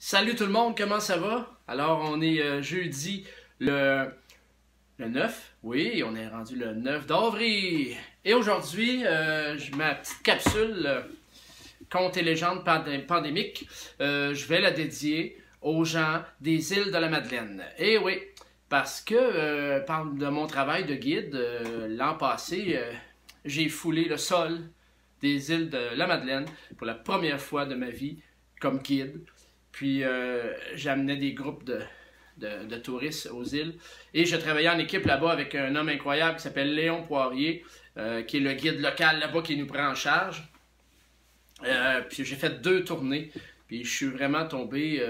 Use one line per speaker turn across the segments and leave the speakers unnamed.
Salut tout le monde, comment ça va? Alors, on est jeudi le 9, oui, on est rendu le 9 d'avril. Et aujourd'hui, ma petite capsule contes et légendes pandémiques, je vais la dédier aux gens des îles de la Madeleine. Et oui, parce que par de mon travail de guide, l'an passé, j'ai foulé le sol des îles de la Madeleine pour la première fois de ma vie comme guide. Puis j'amenais des groupes de touristes aux îles. Et je travaillais en équipe là-bas avec un homme incroyable qui s'appelle Léon Poirier, qui est le guide local là-bas qui nous prend en charge. Puis j'ai fait 2 tournées. Puis je suis vraiment tombé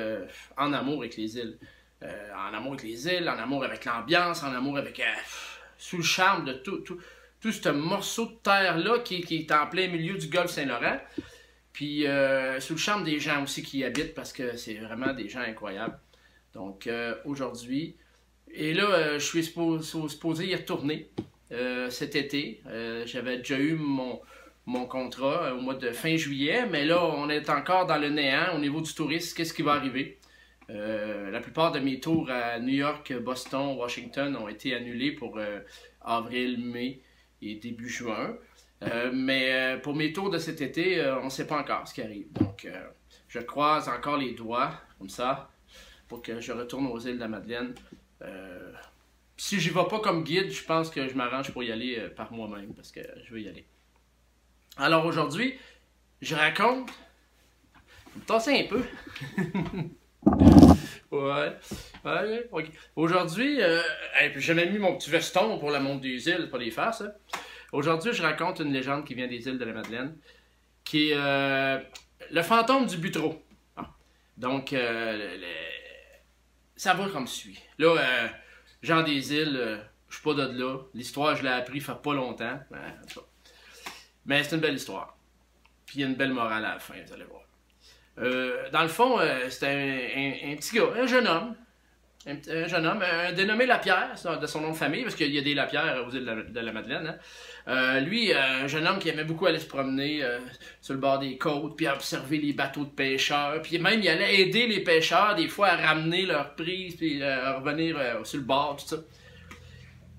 en amour avec les îles. En amour avec les îles, en amour avec l'ambiance, en amour avec... sous le charme de tout ce morceau de terre-là qui est en plein milieu du golfe Saint-Laurent. Puis sous le charme des gens aussi qui y habitent parce que c'est vraiment des gens incroyables. Donc aujourd'hui, et là je suis supposé y retourner cet été. J'avais déjà eu mon contrat au mois de fin juillet, mais là on est encore dans le néant au niveau du tourisme. Qu'est-ce qui va arriver? La plupart de mes tours à New York, Boston, Washington ont été annulés pour avril, mai et début juin. Mais pour mes tours de cet été, on ne sait pas encore ce qui arrive. Donc, je croise encore les doigts, comme ça, pour que je retourne aux îles de la Madeleine. Si j'y vais pas comme guide, je pense que je m'arrange pour y aller par moi-même, parce que je veux y aller. Alors aujourd'hui, je raconte... Vous me tassez un peu. Ouais, ok. Aujourd'hui, j'ai même mis mon petit veston pour le monde des îles, pas les faire, ça. Aujourd'hui, je raconte une légende qui vient des îles de la Madeleine, qui est le fantôme du Buttereau. Ah. Donc, ça va comme suit. Là, gens des îles, je suis pas de là. L'histoire, je l'ai appris il fait pas longtemps. Mais c'est une belle histoire. Puis il y a une belle morale à la fin, vous allez voir. Dans le fond, c'était un petit gars, un jeune homme, dénommé Lapierre, de son nom de famille, parce qu'il y a des Lapierre aux îles de la Madeleine. Hein. Lui, un jeune homme qui aimait beaucoup aller se promener sur le bord des côtes, puis observer les bateaux de pêcheurs, puis même il allait aider les pêcheurs des fois à ramener leur prise, puis à revenir sur le bord, tout ça.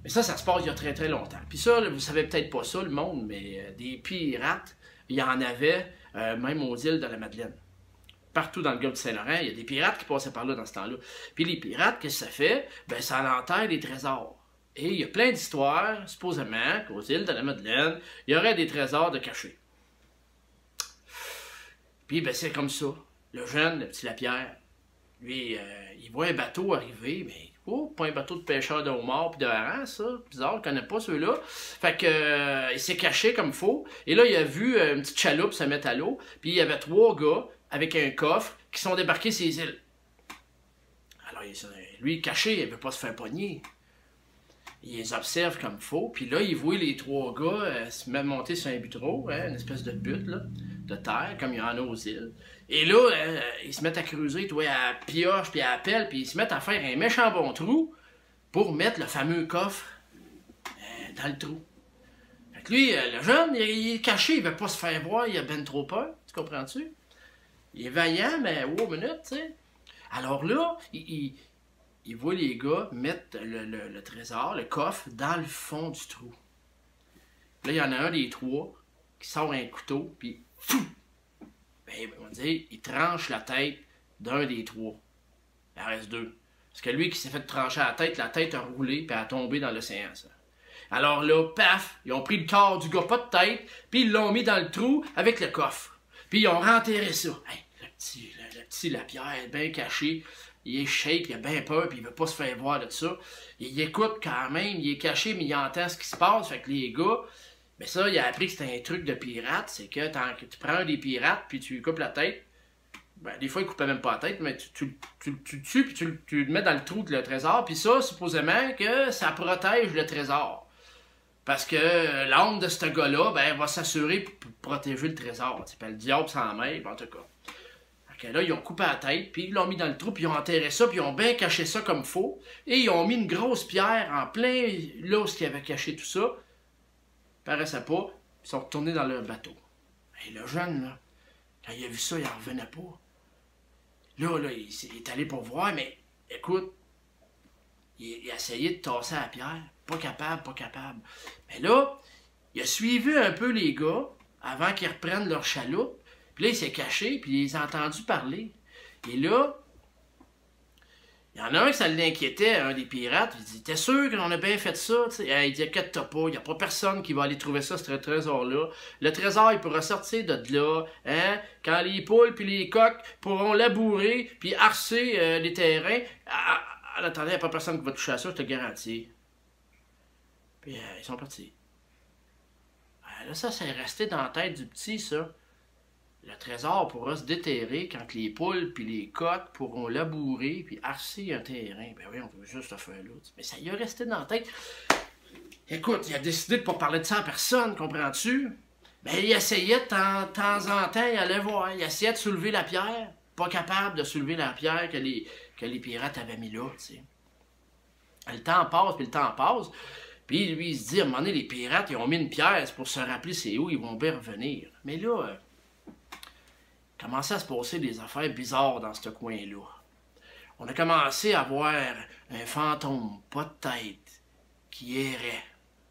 Mais ça se passe il y a très très longtemps. Puis ça, vous savez peut-être pas ça, le monde, mais des pirates, il y en avait même aux îles de la Madeleine. Partout dans le golfe du Saint-Laurent, il y a des pirates qui passaient par là dans ce temps-là. Puis les pirates, qu'est-ce que ça fait? Ben, ça enterre des trésors. Et il y a plein d'histoires, supposément, qu'aux îles de la Madeleine, il y aurait des trésors de cachés. Puis, ben, c'est comme ça. Le jeune, le petit Lapierre, lui, il voit un bateau arriver, mais, oh, pas un bateau de pêcheurs de homards puis de harengs, ça. Bizarre, il ne connaît pas ceux-là. Fait que, il s'est caché comme il faut. Et là, il a vu une petite chaloupe se mettre à l'eau. Puis, il y avait 3 gars avec un coffre qui sont débarqués sur les îles. Alors, lui, caché, il ne veut pas se faire pogner. Il les observe comme il faut, puis là, il voit les 3 gars se mettre monter sur un buttereau, une espèce de butte là, de terre, comme il y en a aux îles. Et là, ils se mettent à creuser, à pioche, puis à pelle, puis ils se mettent à faire un méchant bon trou pour mettre le fameux coffre dans le trou. Fait que lui, le jeune, il est caché, il ne veut pas se faire voir, il a ben trop peur, tu comprends-tu? Il est vaillant, mais oh, minute, tu sais. Alors là, il voit les gars mettre le trésor, le coffre, dans le fond du trou. Là, il y en a un des 3 qui sort un couteau, puis fou! Ben, on va dire, il tranche la tête d'un des 3. Il en reste 2. Parce que lui qui s'est fait trancher la tête a roulé, puis a tombé dans l'océan, ça. Alors là, paf, ils ont pris le corps du gars, pas de tête, puis ils l'ont mis dans le trou avec le coffre. Puis ils ont renterré ça. Hey, le petit Lapierre, bien caché, il est shake, il a bien peur, puis il veut pas se faire voir de ça. Il écoute quand même, il est caché, mais il entend ce qui se passe. Fait que les gars, ben ça, il a appris que c'était un truc de pirate, c'est que tu prends un des pirates, puis tu lui coupes la tête. Ben, des fois, il coupait même pas la tête, mais tu le tues, puis tu le mets dans le trou de le trésor. Puis ça, supposément que ça protège le trésor. Parce que l'âme de ce gars-là, ben, va s'assurer pour protéger le trésor. Le diable s'en mêle, en tout cas. Fait que là, ils ont coupé la tête, puis ils l'ont mis dans le trou, puis ils ont enterré ça, puis ils ont bien caché ça comme il faut. Et ils ont mis une grosse pierre en plein là où ils avaient caché tout ça. Paraissait pas, ils sont retournés dans leur bateau. Et le jeune, là, quand il a vu ça, il n'en revenait pas. Là, il est allé pour voir, mais écoute, il a essayé de tasser la pierre. Pas capable, pas capable. Mais là, il a suivi un peu les gars avant qu'ils reprennent leur chaloupe. Puis là, il s'est caché, puis il les a entendus parler. Et là, il y en a un qui ça l'inquiétait, un des pirates. Il dit: t'es sûr qu'on a bien fait ça? Il dit: inquiète-toi pas, il n'y a pas personne qui va aller trouver ça, ce trésor-là. Le trésor, il pourra sortir de là, hein, quand les poules puis les coqs pourront labourer puis harcer les terrains. En attendant, il n'y a pas personne qui va toucher à ça, je te garantis. Puis ils sont partis. Là, ça, c'est resté dans la tête du petit, ça. Le trésor pourra se déterrer quand les poules puis les coqs pourront labourer puis harcer un terrain. Ben oui, on veut juste ce faire-là. Mais ça y est resté dans la tête. Écoute, il a décidé de ne pas parler de ça à personne, comprends-tu? Ben, il essayait de temps en temps, il allait voir. Il essayait de soulever la pierre. Pas capable de soulever la pierre que les pirates avaient mis là, tu sais. Le temps passe, puis le temps passe. Puis lui, il se dit, à un moment donné, les pirates, ils ont mis une pierre, c'est pour se rappeler c'est où ils vont bien revenir. Mais là, commençait à se passer des affaires bizarres dans ce coin-là. On a commencé à voir un fantôme, pas de tête, qui errait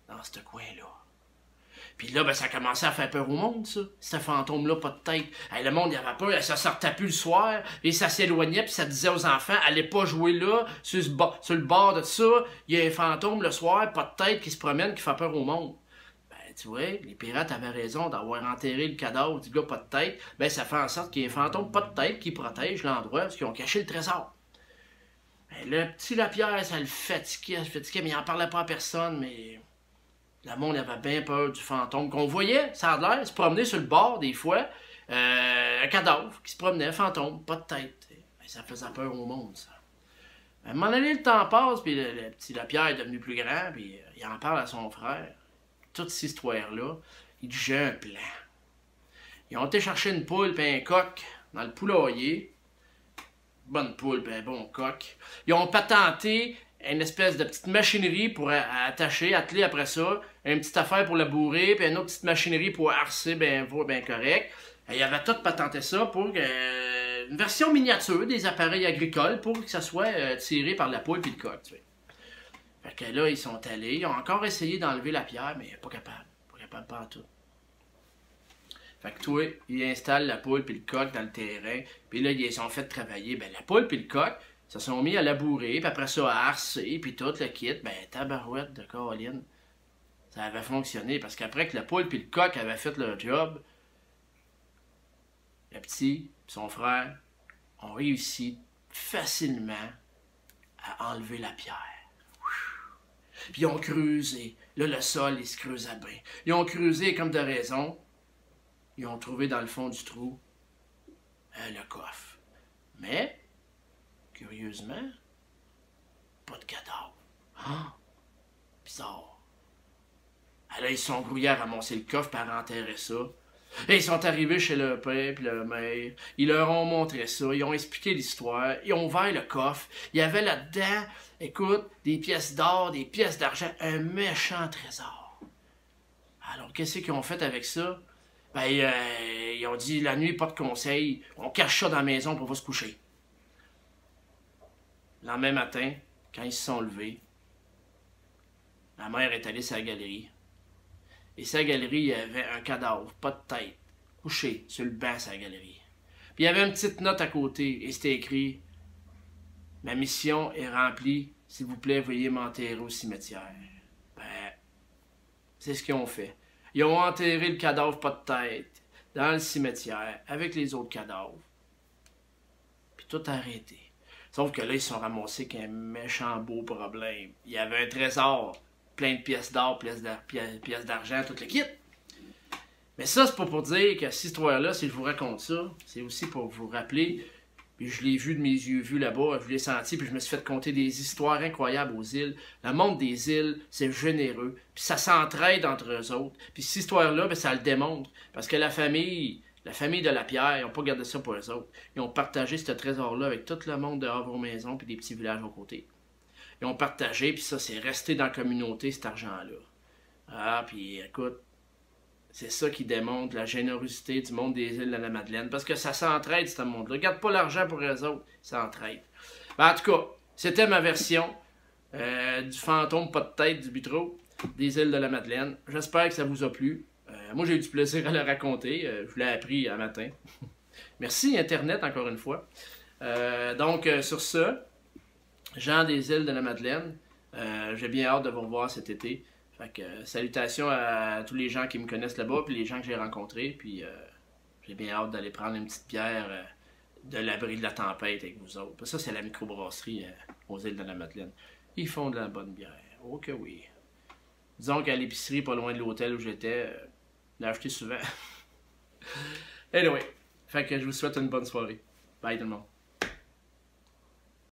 dans ce coin-là. Puis là, ben, ça commençait à faire peur au monde, ça. Ce fantôme-là, pas de tête. Hey, le monde, il avait peur, ça sortait plus le soir, et ça s'éloignait, puis ça disait aux enfants, allez pas jouer là, sur le bord de ça, il y a un fantôme le soir, pas de tête, qui se promène, qui fait peur au monde. Ben, tu vois, les pirates avaient raison d'avoir enterré le cadavre du gars pas de tête. Ben, ça fait en sorte qu'il y ait un fantôme pas de tête qui protège l'endroit parce qu'ils ont caché le trésor. Ben, le petit Lapierre, ça le fatiguait, mais il en parlait pas à personne, mais le monde avait bien peur du fantôme qu'on voyait, ça a l'air, se promener sur le bord des fois, un cadavre qui se promenait, un fantôme, pas de tête. Ben, ça faisait peur au monde, ça. À un moment donné, le temps passe, puis le petit Lapierre est devenu plus grand, puis il en parle à son frère. Toute cette histoire-là, il dit: j'ai un plan. Ils ont été chercher une poule et un coq dans le poulailler. Bonne poule et un bon coq. Ils ont patenté une espèce de petite machinerie pour attacher, atteler après ça, une petite affaire pour labourer, puis une autre petite machinerie pour harcer, bien correct. Et ils avaient tout patenté ça pour une version miniature des appareils agricoles pour que ça soit tiré par la poule et le coq. Tu sais. Fait que là, ils sont allés, ils ont encore essayé d'enlever la pierre, mais pas capable. Pas capable pas en tout. Fait que toi, ils installent la poule puis le coq dans le terrain, puis là, ils les ont fait travailler. Ben, la poule puis le coq se sont mis à labourer, puis après ça, à harcer, puis tout le kit. Ben, tabarouette de Caroline. Ça avait fonctionné, parce qu'après que la poule puis le coq avaient fait leur job, le petit et son frère ont réussi facilement à enlever la pierre. Puis ils ont creusé. Là, le sol, il se creusait bien. Ils ont creusé comme de raison. Ils ont trouvé dans le fond du trou le coffre. Mais, curieusement, pas de cadavre. Ah, bizarre. Alors, ils se sont grouillés à ramasser le coffre et à enterrer ça. Et ils sont arrivés chez le père et la mère. Ils leur ont montré ça. Ils ont expliqué l'histoire. Ils ont ouvert le coffre. Il y avait là-dedans, écoute, des pièces d'or, des pièces d'argent. Un méchant trésor. Alors, qu'est-ce qu'ils ont fait avec ça? Ben, ils ont dit, la nuit, pas de conseil. On cache ça dans la maison pour pas se coucher. Le lendemain matin, quand ils se sont levés, la mère est allée sur la galerie. Et sa galerie, il y avait un cadavre, pas de tête, couché sur le banc sur la galerie. Puis il y avait une petite note à côté, et c'était écrit: ma mission est remplie, s'il vous plaît, veuillez m'enterrer au cimetière. Ben, c'est ce qu'ils ont fait. Ils ont enterré le cadavre pas de tête dans le cimetière avec les autres cadavres. Puis tout a arrêté. Sauf que là, ils se sont ramassés qu'un méchant beau problème. Il y avait un trésor, plein de pièces d'or, pièces d'argent, tout le kit. Mais ça, c'est pas pour dire que cette histoire-là, si je vous raconte ça, c'est aussi pour vous rappeler, puis je l'ai vu de mes yeux vus là-bas, je l'ai senti, puis je me suis fait conter des histoires incroyables aux îles. Le monde des îles, c'est généreux, puis ça s'entraide entre eux autres. Puis cette histoire-là, ben, ça le démontre, parce que la famille de Lapierre, ils n'ont pas gardé ça pour eux autres. Ils ont partagé ce trésor-là avec tout le monde de Havre-Maison, puis des petits villages aux côtés. Ils ont partagé, puis ça, c'est resté dans la communauté, cet argent-là. Ah, puis écoute, C'est ça qui démontre la générosité du monde des îles de la Madeleine. Parce que ça s'entraide, ce monde-là. Regarde pas l'argent pour eux autres, ça s'entraide. En tout cas, c'était ma version du fantôme pas de tête du Bitreau des îles de la Madeleine. J'espère que ça vous a plu. Moi, j'ai eu du plaisir à le raconter. Je l'ai appris un matin. Merci, Internet, encore une fois. Donc, sur ce, Jean des îles de la Madeleine, j'ai bien hâte de vous revoir cet été. Fait que, salutations à tous les gens qui me connaissent là-bas, puis les gens que j'ai rencontrés. Puis, j'ai bien hâte d'aller prendre une petite bière de l'abri de la tempête avec vous autres. Ça, c'est la microbrasserie aux îles de la Madeleine. Ils font de la bonne bière. Oh que oui. Disons qu'à l'épicerie, pas loin de l'hôtel où j'étais, l'ai acheté souvent. Anyway, fait que je vous souhaite une bonne soirée. Bye tout le monde.